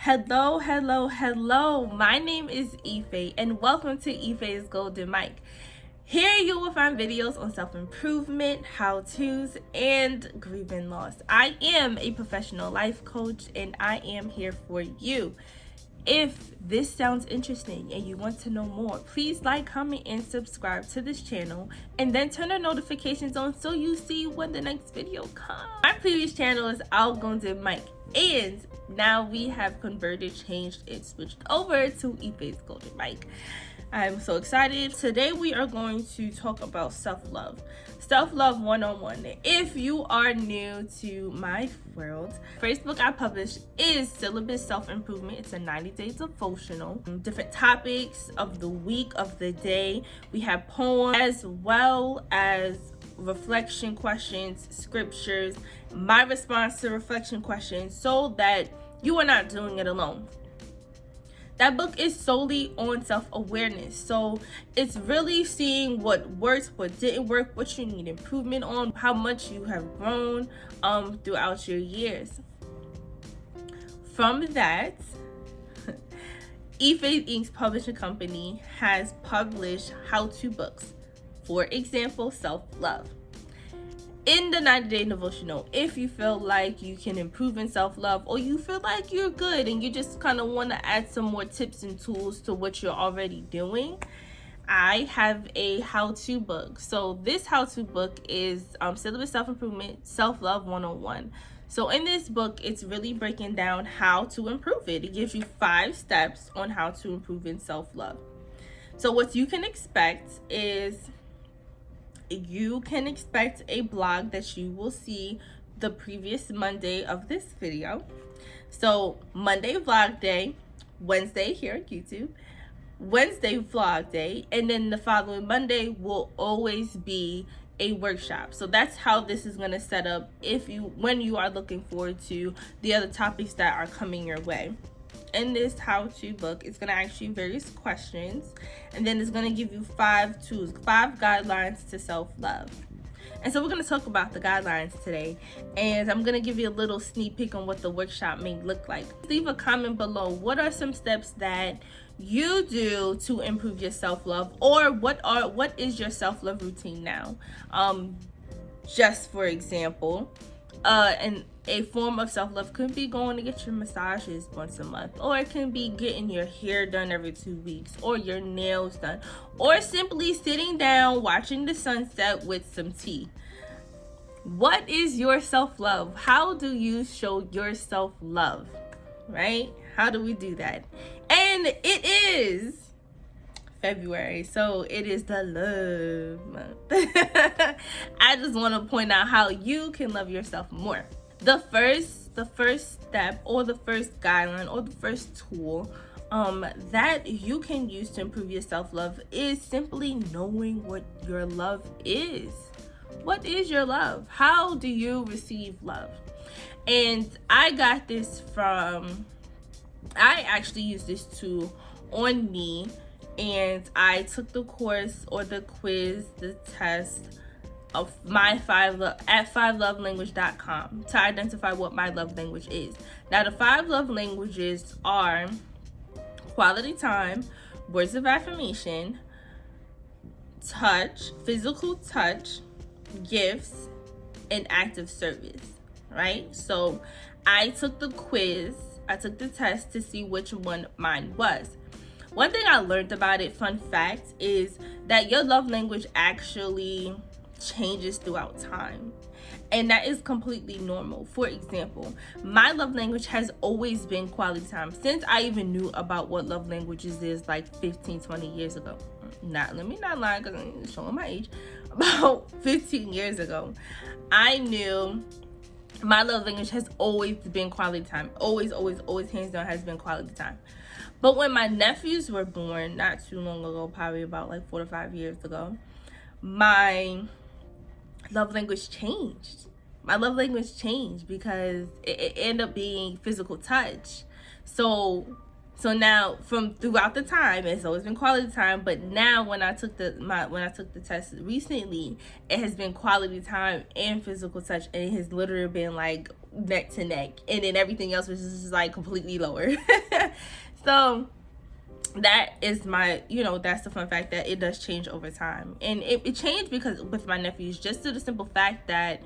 Hello. My name is Efaye and welcome to Efayes Golden Mic. Here you will find videos on self-improvement, how-tos, and grieving loss. I am a professional life coach and I am here for you. If this sounds interesting and you want to know more, please like, comment, and subscribe to this channel, and then turn the notifications on so you see when the next video comes. My previous channel is Golden Mic, and now we have changed it, switched over to Efayes Golden Mic. I'm so excited. Today we are going to talk about self-love 101. If you are new to my world, first book I published is Syllabus Self-Improvement. It's a 90-day devotional, different topics of the week, of the day. We have poems as well as reflection questions, scriptures, my response to reflection questions, so that you are not doing it alone. That book is solely on self-awareness. So it's really seeing what worked, what didn't work, what you need improvement on, how much you have grown throughout your years. From that, Efayes Inc.'s publishing company has published how-to books. For example, self-love. In the 90-day devotional, if you feel like you can improve in self-love, or you feel like you're good and you just kind of want to add some more tips and tools to what you're already doing, I have a how-to book. So this how-to book is Syllabus Self-Improvement, Self-Love 101. So in this book, it's really breaking down how to improve it. It gives you 5 steps on how to improve in self-love. So what you can expect is, you can expect a blog that you will see the previous Monday of this video. So Monday vlog day, Wednesday here on YouTube, Wednesday vlog day, and then the following Monday will always be a workshop. So that's how this is going to set up when you are looking forward to the other topics that are coming your way. In this how-to book, it's going to ask you various questions, and then it's going to give you 5 tools, 5 guidelines to self-love. And so we're going to talk about the guidelines today, and I'm going to give you a little sneak peek on what the workshop may look like. Leave a comment below. What are some steps that you do to improve your self-love, or what is your self-love routine now? Just for example, and a form of self-love could be going to get your massages once a month, or it can be getting your hair done every 2 weeks, or your nails done, or simply sitting down watching the sunset with some tea. What is your self-love? How do you show your self-love, right? How do we do that? And it is February, so it is the love month. I just want to point out how you can love yourself more. The first step, or the first guideline, or the first tool that you can use to improve your self-love is simply knowing what your love is. What is your love? How do you receive love? And I got this I actually used this tool on me, and I took the course, or the quiz, the test of at 5lovelanguage.com to identify what my love language is. Now, the 5 love languages are quality time, words of affirmation, touch, physical touch, gifts, and acts of service, right? So I took the quiz, I took the test to see which one mine was. One thing I learned about it, fun fact, is that your love language actually changes throughout time, and that is completely normal. For example, my love language has always been quality time since I even knew about what love languages is, like 15-20 years ago. Let me not lie, because I'm showing my age. About 15 years ago, I knew my love language has always been quality time. Always hands down has been quality time. But when my nephews were born, not too long ago, probably about like 4 to 5 years ago, my love language changed. My love language changed because it ended up being physical touch. So now, from throughout the time, it's always been quality time. But now, when I took the test recently, it has been quality time and physical touch, and it has literally been like neck to neck, and then everything else was just like completely lower. So that is my, that's the fun fact, that it does change over time. And it changed because with my nephews, just to the simple fact that,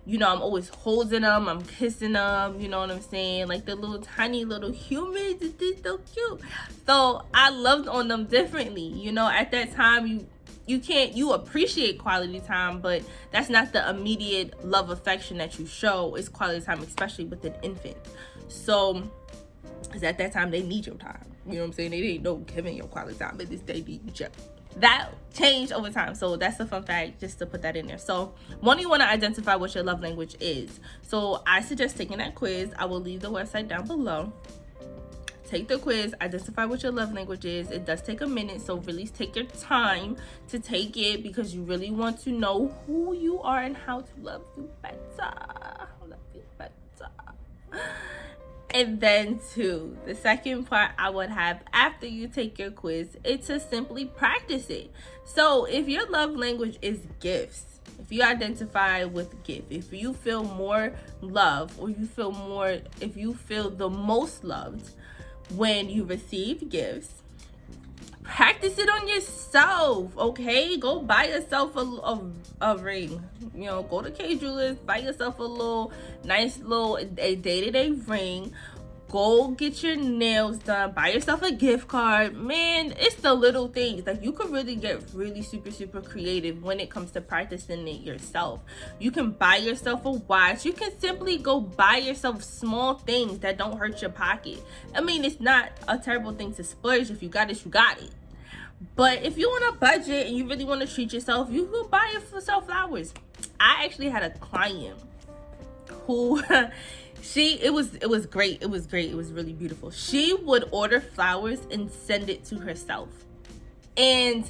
I'm always holding them, I'm kissing them, you know what I'm saying? Like the little tiny little humans, it's so cute. So I loved on them differently. At that time, you appreciate quality time, but that's not the immediate love affection that you show. It's quality time, especially with an infant. So, because at that time, they need your time. You know what I'm saying? They didn't know giving your quality time, but this they need you. That changed over time. So that's a fun fact, just to put that in there. So one, you want to identify what your love language is. So I suggest taking that quiz. I will leave the website down below. Take the quiz, identify what your love language is. It does take a minute, so really take your time to take it, because you really want to know who you are and how to love you better. And then two, the second part I would have after you take your quiz, it's to simply practice it. So if your love language is gifts, if you identify with gift, if you feel more love, or if you feel the most loved when you receive gifts, practice it on yourself, okay? Go buy yourself a ring. Go to K Jewelers, buy yourself a nice day-to-day ring. Go get your nails done, buy yourself a gift card. Man, it's the little things. Like, you can really get really super creative when it comes to practicing it yourself. You can buy yourself a watch. You can simply go buy yourself small things that don't hurt your pocket. I mean, it's not a terrible thing to splurge. If you got it, you got it. But if you're on a budget and you really want to treat yourself, you can buy yourself flowers. I actually had a client who it was great. It was really beautiful. She would order flowers and send it to herself. And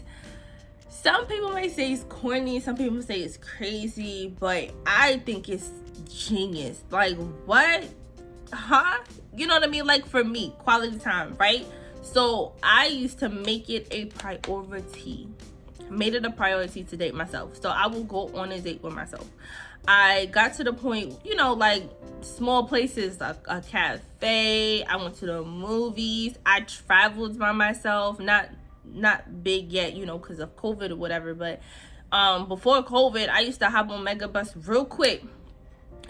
some people may say it's corny, some people say it's crazy, but I think it's genius. Like, what? Huh? You know what I mean? Like, for me, quality time, right? So I used to make it a priority. Made it a priority to date myself. So I will go on a date with myself. I got to the point, like small places, like a cafe. I went to the movies. I traveled by myself. Not big yet, because of COVID or whatever. But before COVID, I used to hop on Megabus real quick.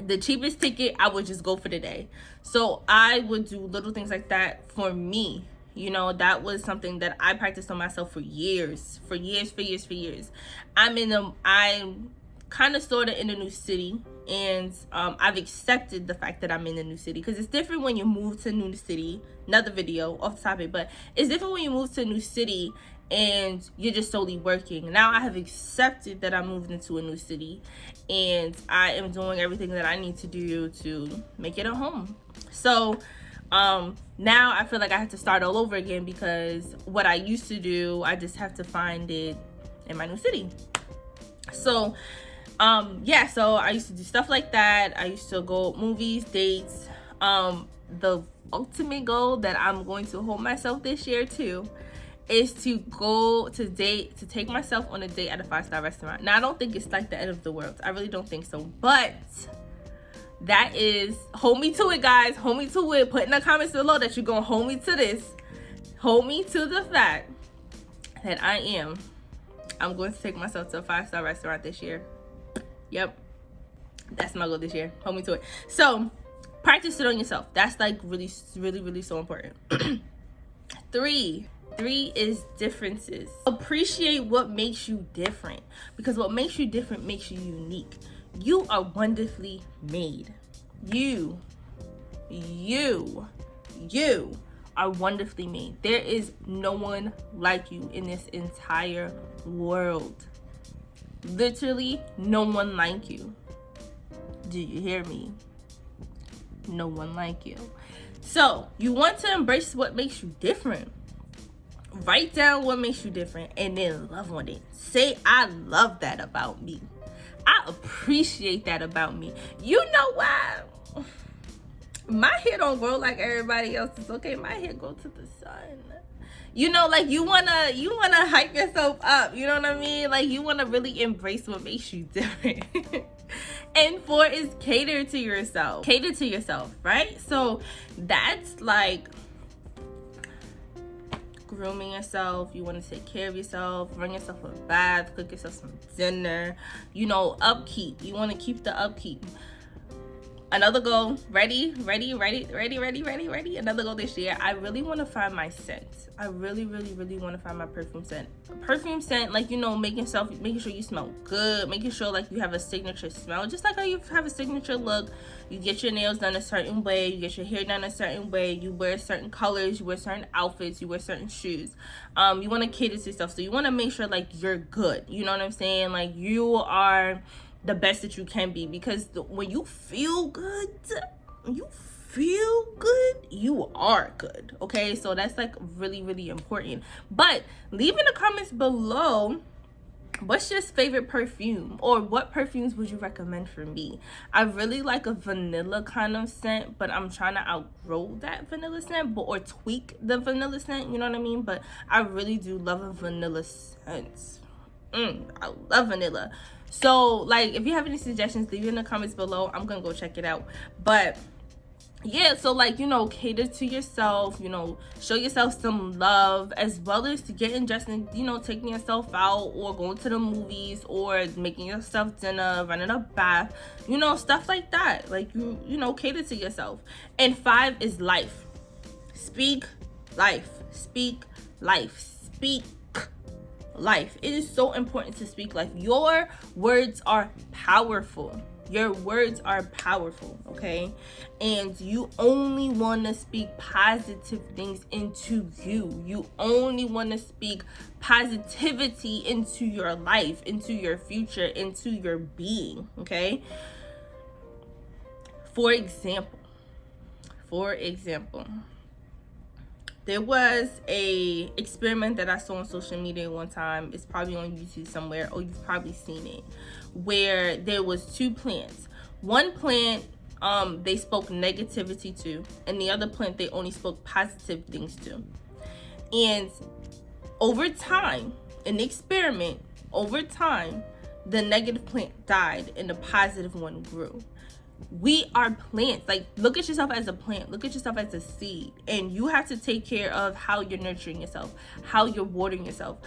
The cheapest ticket, I would just go for the day. So I would do little things like that for me. That was something that I practiced on myself for years. I'm kind of sort of in a new city, and I've accepted the fact that I'm in a new city, because it's different when you move to a new city. Another video off the topic, but it's different when you move to a new city and you're just solely working. Now I have accepted that I moved into a new city, and I am doing everything that I need to do to make it a home. So now I feel like I have to start all over again, because what I used to do, I just have to find it in my new city. So so I used to do stuff like that. I used to go movies, dates. The ultimate goal that I'm going to hold myself this year too is to go to take myself on a date at a 5-star restaurant. Now, I don't think it's like the end of the world. I really don't think so. But that is, hold me to it, guys. Hold me to it. Put in the comments below that you're going to hold me to this. Hold me to the fact that I'm going to take myself to a 5-star restaurant this year. Yep. That's my goal this year. Hold me to it. So, practice it on yourself. That's like really so important. 3 is differences. Appreciate what makes you different, because what makes you different makes you unique. You are wonderfully made. You are wonderfully made. There is no one like you in this entire world. Literally no one like you. Do you hear me? No one like you. So you want to embrace what makes you different. Write down what makes you different and then love on it. Say, I love that about me. I appreciate that about me. You know what? My hair don't grow like everybody else's, okay? My hair grows to the sun. You know, like you wanna hype yourself up, you know what I mean? Like you wanna really embrace what makes you different. And 4 is cater to yourself. Cater to yourself, right? So that's like grooming yourself. You want to take care of yourself, run yourself a bath, cook yourself some dinner, you know, upkeep. You want to keep the upkeep. Another goal, ready. Another goal this year. I really want to find my scent. I really want to find my perfume scent. Perfume scent, like, you know, making sure you smell good, making sure like you have a signature smell, just like how you have a signature look. You get your nails done a certain way, you get your hair done a certain way, you wear certain colors, you wear certain outfits, you wear certain shoes. You want to cater to yourself, so you want to make sure like you're good. You know what I'm saying? Like you are the best that you can be, because when you feel good, you are good, okay? So that's like really important. But leave in the comments below, what's your favorite perfume, or what perfumes would you recommend for me? I really like a vanilla kind of scent, but I'm trying to outgrow that vanilla scent, or tweak the vanilla scent, you know what I mean? But I really do love a vanilla scent. I love vanilla. So like, if you have any suggestions, leave it in the comments below. I'm gonna go check it out. But yeah, so like, you know, cater to yourself, you know, show yourself some love, as well as getting dressed and, you know, taking yourself out, or going to the movies, or making yourself dinner, running a bath, you know, stuff like that. Like you know, cater to yourself. And 5 is life. Speak life. Speak life. Speak life. It is so important to speak life. Your words are powerful. Your words are powerful, okay? And you only want to speak positive things into you. You only want to speak positivity into your life, into your future, into your being, okay? For example, there was a experiment that I saw on social media one time. It's probably on YouTube somewhere, or you've probably seen it, where there was 2 plants. One plant, they spoke negativity to, and the other plant, they only spoke positive things to. And over time, in the experiment, the negative plant died and the positive one grew. We are plants. Like, look at yourself as a plant, look at yourself as a seed, and you have to take care of how you're nurturing yourself, how you're watering yourself,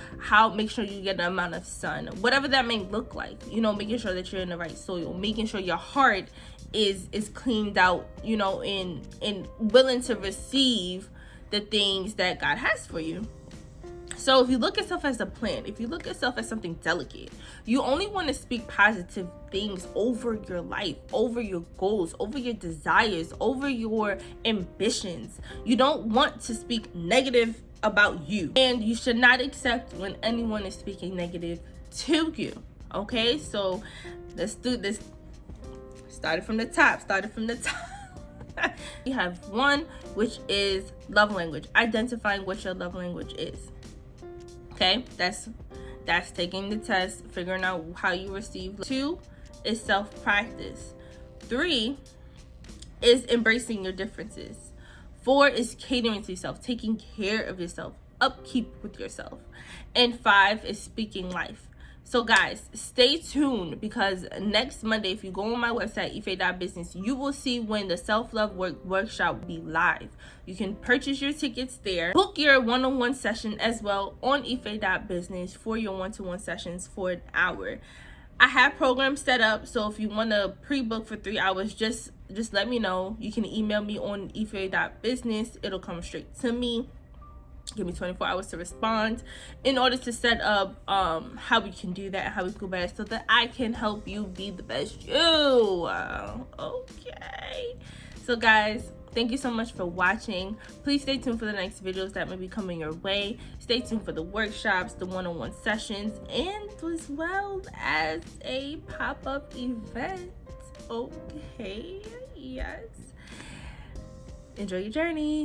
make sure you get the amount of sun, whatever that may look like, you know, making sure that you're in the right soil, making sure your heart is cleaned out, you know, and willing to receive the things that God has for you. So if you look at yourself as a plant, if you look at yourself as something delicate, you only want to speak positive things over your life, over your goals, over your desires, over your ambitions. You don't want to speak negative about you. And you should not accept when anyone is speaking negative to you. Okay, so let's do this. Started from the top. We have 1, which is love language. Identifying what your love language is. Okay, that's taking the test, figuring out how you receive. 2 is self-practice. 3 is embracing your differences. 4 is catering to yourself, taking care of yourself, upkeep with yourself. And 5 is speaking life. So guys, stay tuned, because next Monday, if you go on my website, Efaye.business, you will see when the self-love workshop will be live. You can purchase your tickets there. Book your one-on-one session as well on Efaye.business for your one-to-one sessions for an hour. I have programs set up, so if you want to pre-book for 3 hours, just let me know. You can email me on Efaye.business. It'll come straight to me. Give me 24 hours to respond in order to set up how we can do that, how we go better, so that I can help you be the best you. Okay, so guys, thank you so much for watching. Please stay tuned for the next videos that may be coming your way. Stay tuned for the workshops, the one-on-one sessions, and as well as a pop-up event. Okay, yes, enjoy your journey.